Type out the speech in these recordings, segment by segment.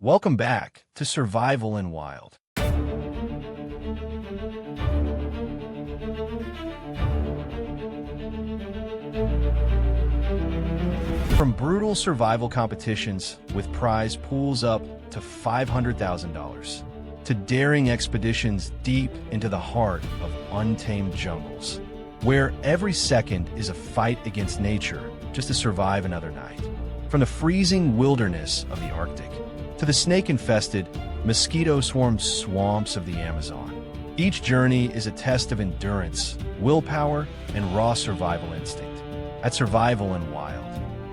Welcome back to Survival in Wild. From brutal survival competitions with prize pools up to $500,000 to daring expeditions deep into the heart of untamed jungles, where every second is a fight against nature just to survive another night. From the freezing wilderness of the Arctic to the snake-infested, mosquito-swarmed swamps of the Amazon, each journey is a test of endurance, willpower, and raw survival instinct. At Survival in Wild,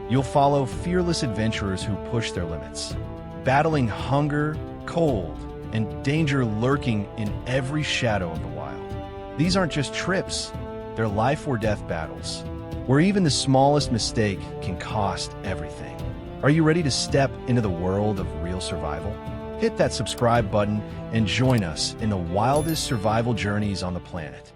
you'll follow fearless adventurers who push their limits, battling hunger, cold, and danger lurking in every shadow of the wild. These aren't just trips, they're life-or-death battles, where even the smallest mistake can cost everything. Are you ready to step into the world of real survival? Hit that subscribe button and join us in the wildest survival journeys on the planet.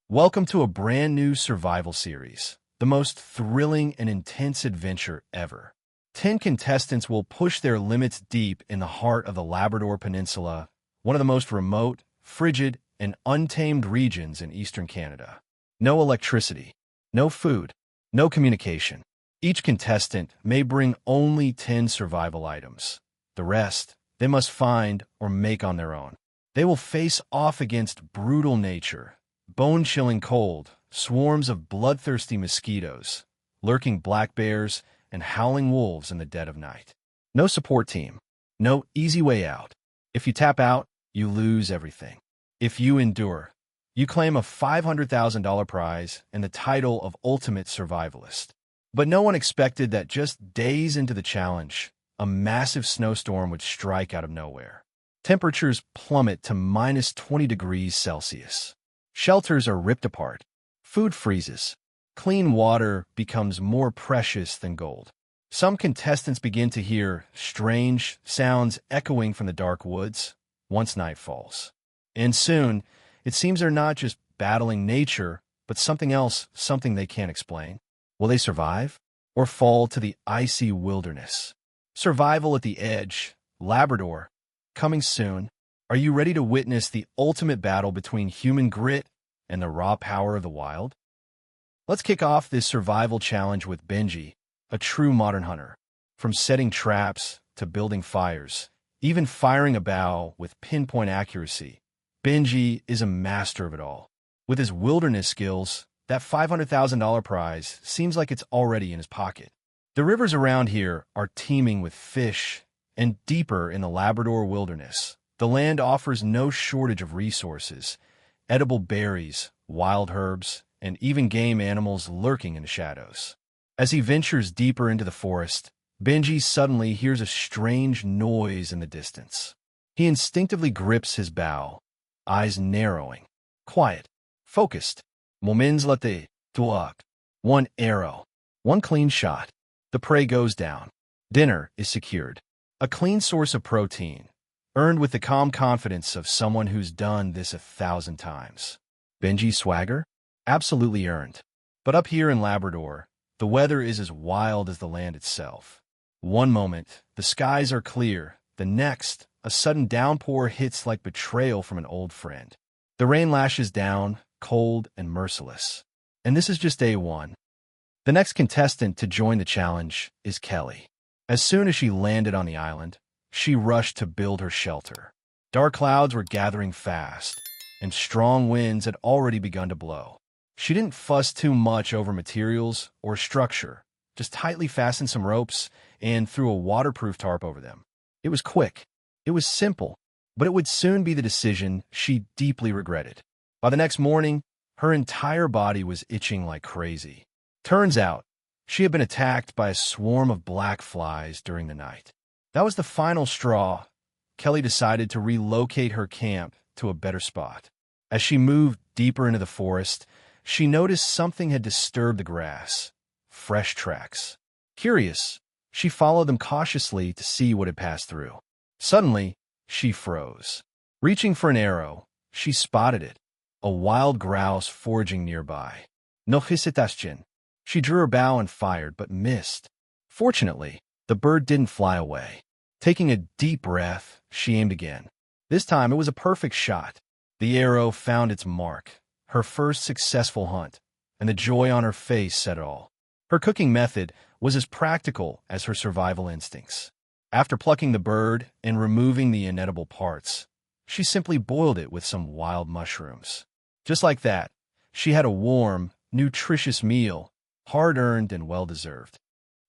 Welcome to a brand new survival series, the most thrilling and intense adventure ever. 10 contestants will push their limits deep in the heart of the Labrador Peninsula, one of the most remote, frigid, and untamed regions in eastern Canada. No electricity, no food, no communication. Each contestant may bring only 10 survival items. The rest, they must find or make on their own. They will face off against brutal nature, bone-chilling cold, swarms of bloodthirsty mosquitoes, lurking black bears, and howling wolves in the dead of night. No support team, no easy way out. If you tap out, you lose everything. If you endure, you claim a $500,000 prize and the title of Ultimate Survivalist. But no one expected that just days into the challenge, a massive snowstorm would strike out of nowhere. Temperatures plummet to minus 20 degrees Celsius. Shelters are ripped apart. Food freezes. Clean water becomes more precious than gold. Some contestants begin to hear strange sounds echoing from the dark woods once night falls. And soon, it seems they're not just battling nature, but something else, something they can't explain. Will they survive or fall to the icy wilderness? Survival at the Edge, Labrador, coming soon. Are you ready to witness the ultimate battle between human grit and the raw power of the wild? Let's kick off this survival challenge with Benji, a true modern hunter. From setting traps to building fires, even firing a bow with pinpoint accuracy, Benji is a master of it all. With his wilderness skills, that $500,000 prize seems like it's already in his pocket. The rivers around here are teeming with fish, and deeper in the Labrador wilderness, the land offers no shortage of resources, edible berries, wild herbs, and even game animals lurking in the shadows. As he ventures deeper into the forest, Benji suddenly hears a strange noise in the distance. He instinctively grips his bow, eyes narrowing, quiet, focused. Moments later, tuak. One arrow, one clean shot. The prey goes down. Dinner is secured. A clean source of protein, earned with the calm confidence of someone who's done this 1,000 times. Benji's swagger? Absolutely earned. But up here in Labrador, the weather is as wild as the land itself. One moment, the skies are clear. The next, a sudden downpour hits like betrayal from an old friend. The rain lashes down, cold and merciless. And this is just day one. The next contestant to join the challenge is Kelly. As soon as she landed on the island, she rushed to build her shelter. Dark clouds were gathering fast, and strong winds had already begun to blow. She didn't fuss too much over materials or structure, just tightly fastened some ropes and threw a waterproof tarp over them. It was quick. It was simple, but it would soon be the decision she deeply regretted. By the next morning, her entire body was itching like crazy. Turns out, she had been attacked by a swarm of black flies during the night. That was the final straw. Kelly decided to relocate her camp to a better spot. As she moved deeper into the forest, she noticed something had disturbed the grass. Fresh tracks. Curious, she followed them cautiously to see what had passed through. Suddenly, she froze. Reaching for an arrow, she spotted it. A wild grouse foraging nearby. No hesitation. She drew her bow and fired, but missed. Fortunately, the bird didn't fly away. Taking a deep breath, she aimed again. This time it was a perfect shot. The arrow found its mark, her first successful hunt, and the joy on her face said it all. Her cooking method was as practical as her survival instincts. After plucking the bird and removing the inedible parts, she simply boiled it with some wild mushrooms. Just like that, she had a warm, nutritious meal, hard-earned and well-deserved.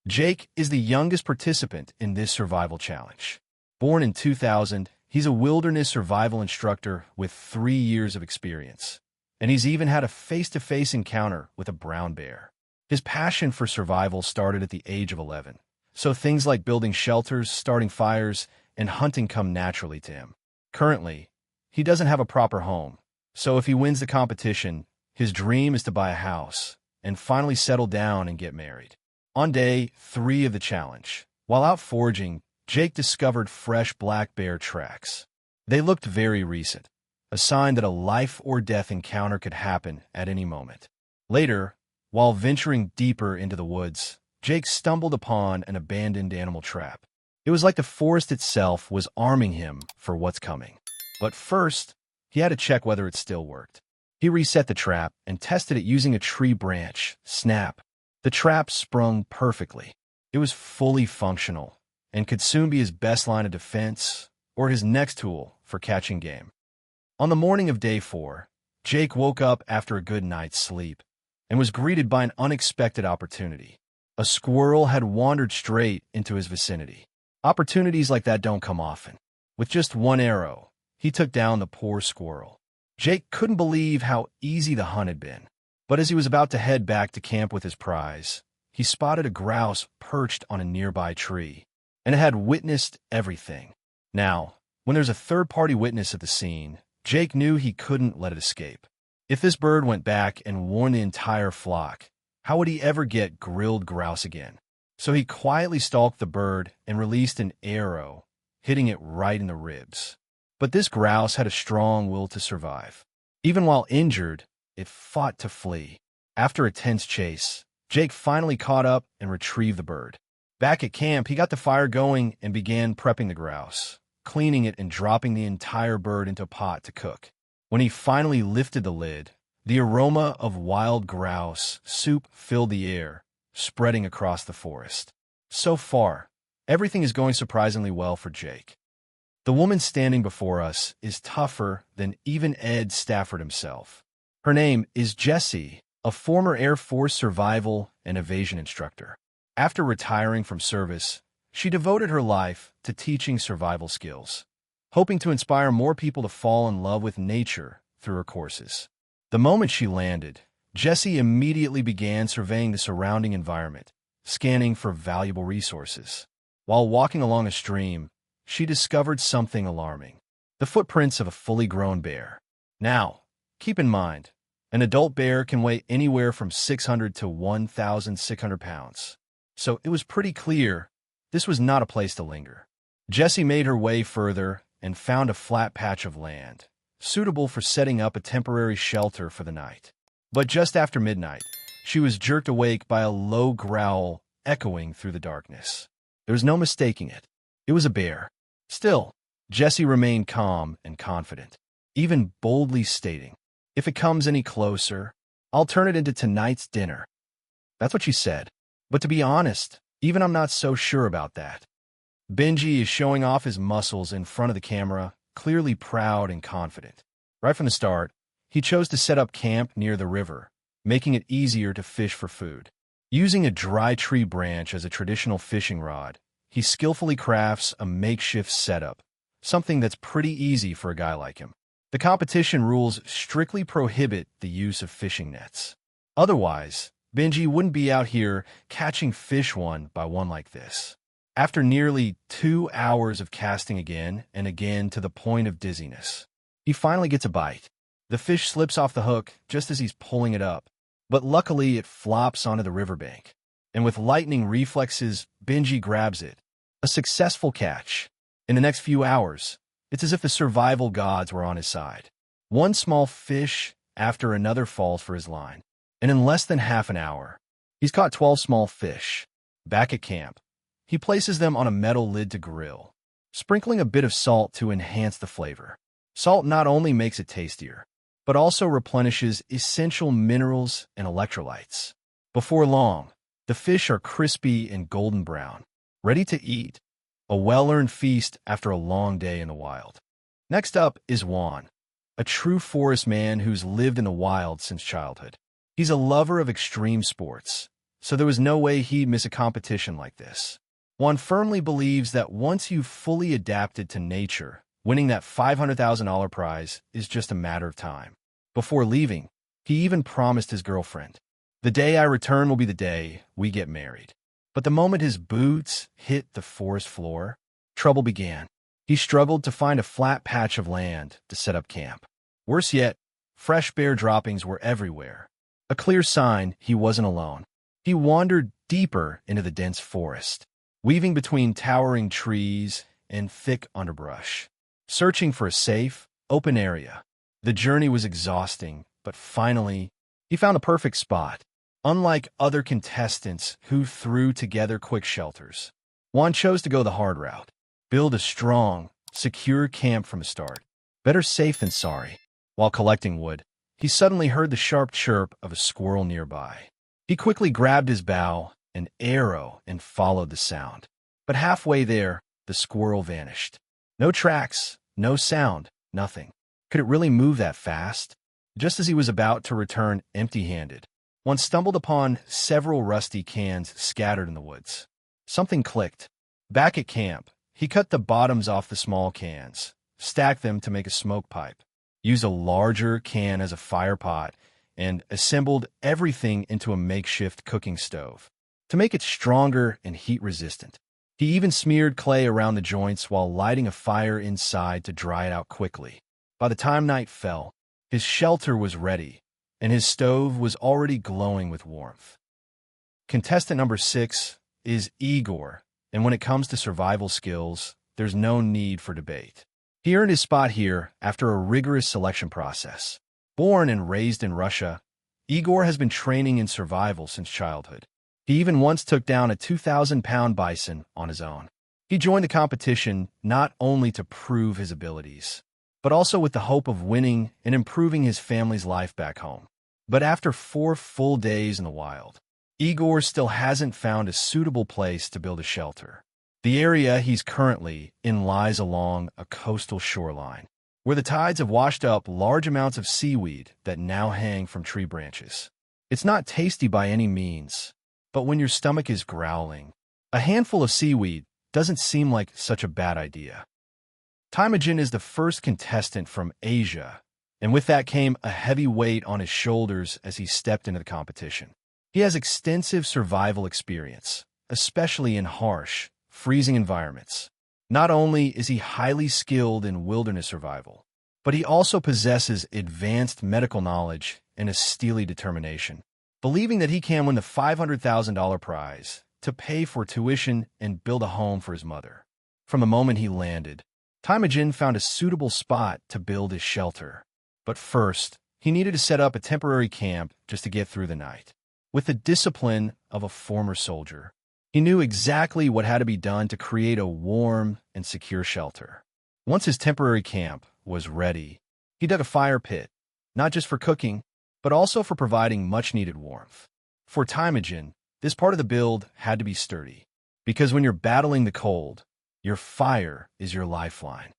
Jake is the youngest participant in this survival challenge. Born in 2000, he's a wilderness survival instructor with 3 years of experience, and he's even had a face-to-face encounter with a brown bear. His passion for survival started at the age of 11, so things like building shelters, starting fires, and hunting come naturally to him. Currently, he doesn't have a proper home, so if he wins the competition, his dream is to buy a house and finally settle down and get married. On day 3 of the challenge, while out foraging, Jake discovered fresh black bear tracks. They looked very recent, a sign that a life-or-death encounter could happen at any moment. Later, while venturing deeper into the woods, Jake stumbled upon an abandoned animal trap. It was like the forest itself was arming him for what's coming. But first, he had to check whether it still worked. He reset the trap and tested it using a tree branch. Snap! The trap sprung perfectly. It was fully functional and could soon be his best line of defense or his next tool for catching game. On the morning of day 4, Jake woke up after a good night's sleep and was greeted by an unexpected opportunity. A squirrel had wandered straight into his vicinity. Opportunities like that don't come often. With just one arrow, he took down the poor squirrel. Jake couldn't believe how easy the hunt had been. But as he was about to head back to camp with his prize, he spotted a grouse perched on a nearby tree, and it had witnessed everything. Now, when there's a third-party witness at the scene, Jake knew he couldn't let it escape. If this bird went back and warned the entire flock, how would he ever get grilled grouse again? So he quietly stalked the bird and released an arrow, hitting it right in the ribs. But this grouse had a strong will to survive. Even while injured, it fought to flee. After a tense chase, Jake finally caught up and retrieved the bird. Back at camp, he got the fire going and began prepping the grouse, cleaning it and dropping the entire bird into a pot to cook. When he finally lifted the lid, the aroma of wild grouse soup filled the air, spreading across the forest. So far, everything is going surprisingly well for Jake. The woman standing before us is tougher than even Ed Stafford himself. Her name is Jessie, a former Air Force survival and evasion instructor. After retiring from service, she devoted her life to teaching survival skills, hoping to inspire more people to fall in love with nature through her courses. The moment she landed, Jessie immediately began surveying the surrounding environment, scanning for valuable resources. While walking along a stream, she discovered something alarming: the footprints of a fully grown bear. Now, keep in mind, an adult bear can weigh anywhere from 600 to 1,600 pounds. So it was pretty clear this was not a place to linger. Jessie made her way further and found a flat patch of land, suitable for setting up a temporary shelter for the night. But just after midnight, she was jerked awake by a low growl echoing through the darkness. There was no mistaking it. It was a bear. Still, Jessie remained calm and confident, even boldly stating, "If it comes any closer, I'll turn it into tonight's dinner." That's what she said. But to be honest, even I'm not so sure about that. Benji is showing off his muscles in front of the camera, clearly proud and confident. Right from the start, he chose to set up camp near the river, making it easier to fish for food. Using a dry tree branch as a traditional fishing rod, he skillfully crafts a makeshift setup, something that's pretty easy for a guy like him. The competition rules strictly prohibit the use of fishing nets. Otherwise, Benji wouldn't be out here catching fish one by one like this. After nearly 2 hours of casting again and again to the point of dizziness, he finally gets a bite. The fish slips off the hook just as he's pulling it up, but luckily it flops onto the riverbank. And with lightning reflexes, Benji grabs it. A successful catch. In the next few hours, it's as if the survival gods were on his side. One small fish after another falls for his line, and in less than half an hour, he's caught 12 small fish. Back at camp, he places them on a metal lid to grill, sprinkling a bit of salt to enhance the flavor. Salt not only makes it tastier, but also replenishes essential minerals and electrolytes. Before long, the fish are crispy and golden brown, ready to eat, a well-earned feast after a long day in the wild. Next up is Juan, a true forest man who's lived in the wild since childhood. He's a lover of extreme sports, so there was no way he'd miss a competition like this. Juan firmly believes that once you've fully adapted to nature, winning that $500,000 prize is just a matter of time. Before leaving, he even promised his girlfriend, "The day I return will be the day we get married." But the moment his boots hit the forest floor, trouble began. He struggled to find a flat patch of land to set up camp. Worse yet, fresh bear droppings were everywhere, a clear sign he wasn't alone. He wandered deeper into the dense forest, weaving between towering trees and thick underbrush, searching for a safe, open area. The journey was exhausting, but finally, he found a perfect spot. Unlike other contestants who threw together quick shelters, Juan chose to go the hard route. Build a strong, secure camp from the start. Better safe than sorry. While collecting wood, he suddenly heard the sharp chirp of a squirrel nearby. He quickly grabbed his bow, an arrow, and followed the sound. But halfway there, the squirrel vanished. No tracks, no sound, nothing. Could it really move that fast? Just as he was about to return empty-handed, Juan stumbled upon several rusty cans scattered in the woods. Something clicked. Back at camp, he cut the bottoms off the small cans, stacked them to make a smoke pipe, used a larger can as a fire pot, and assembled everything into a makeshift cooking stove to make it stronger and heat-resistant. He even smeared clay around the joints while lighting a fire inside to dry it out quickly. By the time night fell, his shelter was ready, and his stove was already glowing with warmth. Contestant number 6 is Igor, and when it comes to survival skills, there's no need for debate. He earned his spot here after a rigorous selection process. Born and raised in Russia, Igor has been training in survival since childhood. He even once took down a 2,000-pound bison on his own. He joined the competition not only to prove his abilities, but also with the hope of winning and improving his family's life back home. But after 4 full days in the wild, Igor still hasn't found a suitable place to build a shelter. The area he's currently in lies along a coastal shoreline, where the tides have washed up large amounts of seaweed that now hang from tree branches. It's not tasty by any means, but when your stomach is growling, a handful of seaweed doesn't seem like such a bad idea. Timogen is the first contestant from Asia, and with that came a heavy weight on his shoulders as he stepped into the competition. He has extensive survival experience, especially in harsh, freezing environments. Not only is he highly skilled in wilderness survival, but he also possesses advanced medical knowledge and a steely determination, believing that he can win the $500,000 prize to pay for tuition and build a home for his mother. From the moment he landed, Timogen found a suitable spot to build his shelter. But first, he needed to set up a temporary camp just to get through the night. With the discipline of a former soldier, he knew exactly what had to be done to create a warm and secure shelter. Once his temporary camp was ready, he dug a fire pit, not just for cooking, but also for providing much-needed warmth. For Timogen, this part of the build had to be sturdy, because when you're battling the cold, your fire is your lifeline.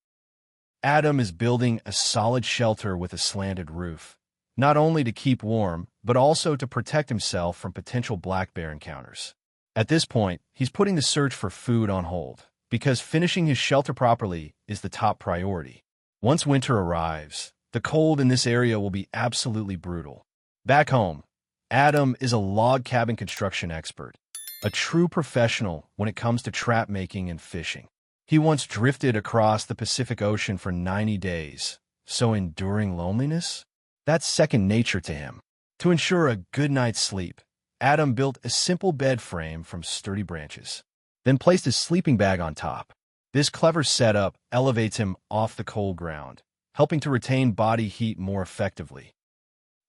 Adam is building a solid shelter with a slanted roof, not only to keep warm, but also to protect himself from potential black bear encounters. At this point, he's putting the search for food on hold, because finishing his shelter properly is the top priority. Once winter arrives, the cold in this area will be absolutely brutal. Back home, Adam is a log cabin construction expert, a true professional when it comes to trap making and fishing. He once drifted across the Pacific Ocean for 90 days, so enduring loneliness? That's second nature to him. To ensure a good night's sleep, Adam built a simple bed frame from sturdy branches, then placed his sleeping bag on top. This clever setup elevates him off the cold ground, helping to retain body heat more effectively.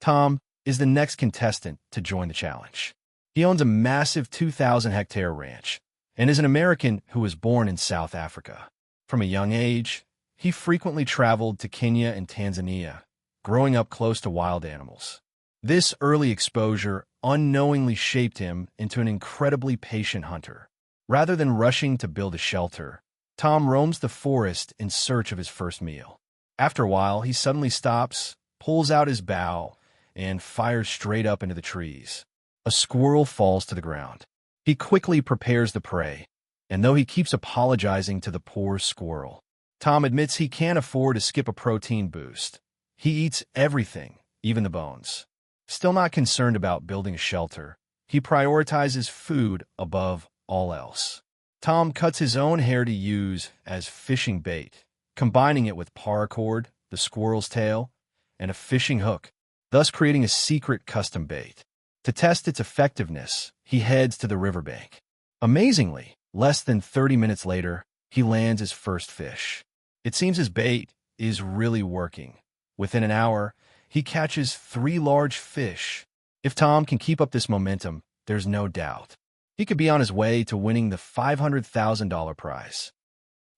Tom is the next contestant to join the challenge. He owns a massive 2,000-hectare ranch and is an American who was born in South Africa. From a young age, he frequently traveled to Kenya and Tanzania, growing up close to wild animals. This early exposure unknowingly shaped him into an incredibly patient hunter. Rather than rushing to build a shelter, Tom roams the forest in search of his first meal. After a while, he suddenly stops, pulls out his bow, and fires straight up into the trees. A squirrel falls to the ground. He quickly prepares the prey, and though he keeps apologizing to the poor squirrel, Tom admits he can't afford to skip a protein boost. He eats everything, even the bones. Still not concerned about building a shelter, he prioritizes food above all else. Tom cuts his own hair to use as fishing bait, combining it with paracord, the squirrel's tail, and a fishing hook, thus creating a secret custom bait. To test its effectiveness, he heads to the riverbank. Amazingly, less than 30 minutes later, he lands his first fish. It seems his bait is really working. Within an hour, he catches 3 large fish. If Tom can keep up this momentum, there's no doubt he could be on his way to winning the $500,000 prize.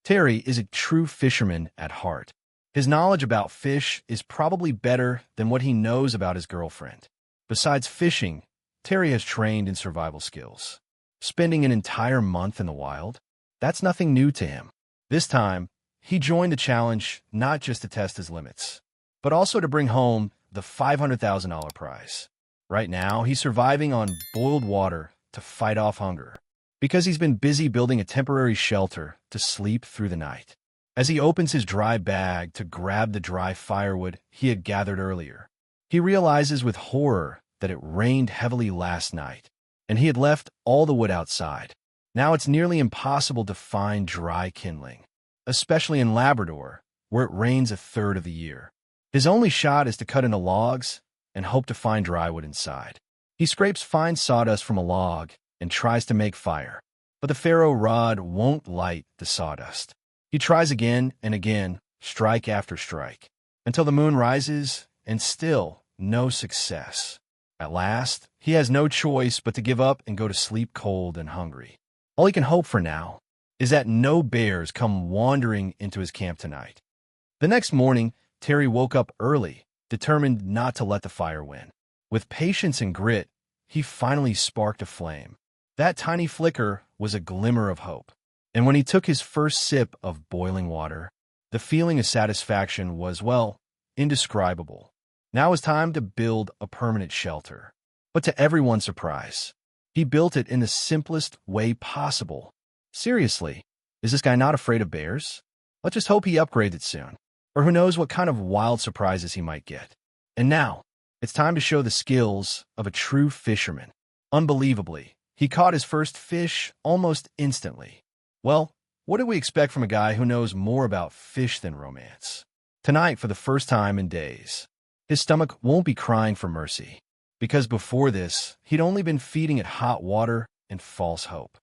Terry is a true fisherman at heart. His knowledge about fish is probably better than what he knows about his girlfriend. Besides fishing, Terry has trained in survival skills. Spending an entire month in the wild? That's nothing new to him. This time, he joined the challenge not just to test his limits, but also to bring home the $500,000 prize. Right now, he's surviving on boiled water to fight off hunger, because he's been busy building a temporary shelter to sleep through the night. As he opens his dry bag to grab the dry firewood he had gathered earlier, he realizes with horror that it rained heavily last night, and he had left all the wood outside. Now it's nearly impossible to find dry kindling, especially in Labrador, where it rains a third of the year. His only shot is to cut into logs and hope to find dry wood inside. He scrapes fine sawdust from a log and tries to make fire, but the ferro rod won't light the sawdust. He tries again and again, strike after strike, until the moon rises, and still no success. At last, he has no choice but to give up and go to sleep cold and hungry. All he can hope for now is that no bears come wandering into his camp tonight. The next morning, Terry woke up early, determined not to let the fire win. With patience and grit, he finally sparked a flame. That tiny flicker was a glimmer of hope. And when he took his first sip of boiling water, the feeling of satisfaction was, well, indescribable. Now is time to build a permanent shelter. But to everyone's surprise, he built it in the simplest way possible. Seriously, is this guy not afraid of bears? Let's just hope he upgrades it soon. Or who knows what kind of wild surprises he might get. And now, it's time to show the skills of a true fisherman. Unbelievably, he caught his first fish almost instantly. Well, what do we expect from a guy who knows more about fish than romance? Tonight, for the first time in days, his stomach won't be crying for mercy, because before this, he'd only been feeding it hot water and false hope.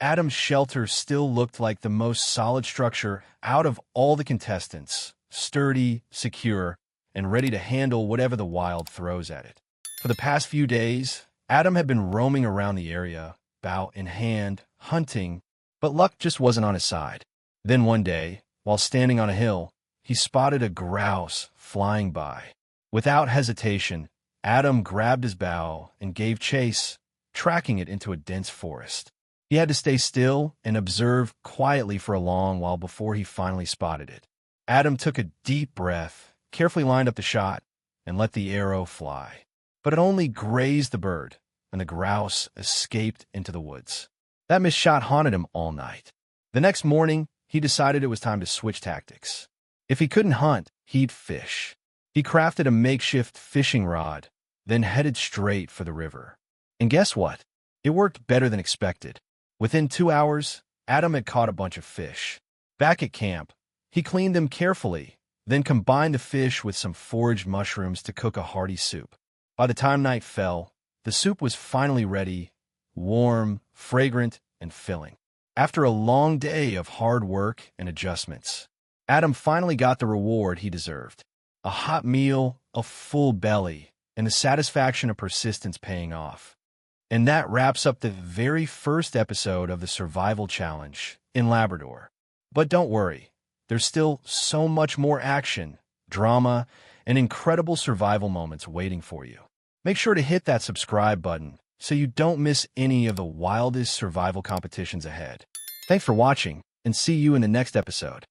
Adam's shelter still looked like the most solid structure out of all the contestants, sturdy, secure, and ready to handle whatever the wild throws at it. For the past few days, Adam had been roaming around the area, bow in hand, hunting, but luck just wasn't on his side. Then one day, while standing on a hill, he spotted a grouse flying by. Without hesitation, Adam grabbed his bow and gave chase, tracking it into a dense forest. He had to stay still and observe quietly for a long while before he finally spotted it. Adam took a deep breath, carefully lined up the shot, and let the arrow fly. But it only grazed the bird, and the grouse escaped into the woods. That missed shot haunted him all night. The next morning, he decided it was time to switch tactics. If he couldn't hunt, he'd fish. He crafted a makeshift fishing rod, then headed straight for the river. And guess what? It worked better than expected. Within 2 hours, Adam had caught a bunch of fish. Back at camp, he cleaned them carefully, then combined the fish with some foraged mushrooms to cook a hearty soup. By the time night fell, the soup was finally ready, warm, fragrant, and filling. After a long day of hard work and adjustments, Adam finally got the reward he deserved. A hot meal, a full belly, and the satisfaction of persistence paying off. And that wraps up the very first episode of the Survival Challenge in Labrador. But don't worry, there's still so much more action, drama, and incredible survival moments waiting for you. Make sure to hit that subscribe button so you don't miss any of the wildest survival competitions ahead. Thanks for watching, and see you in the next episode.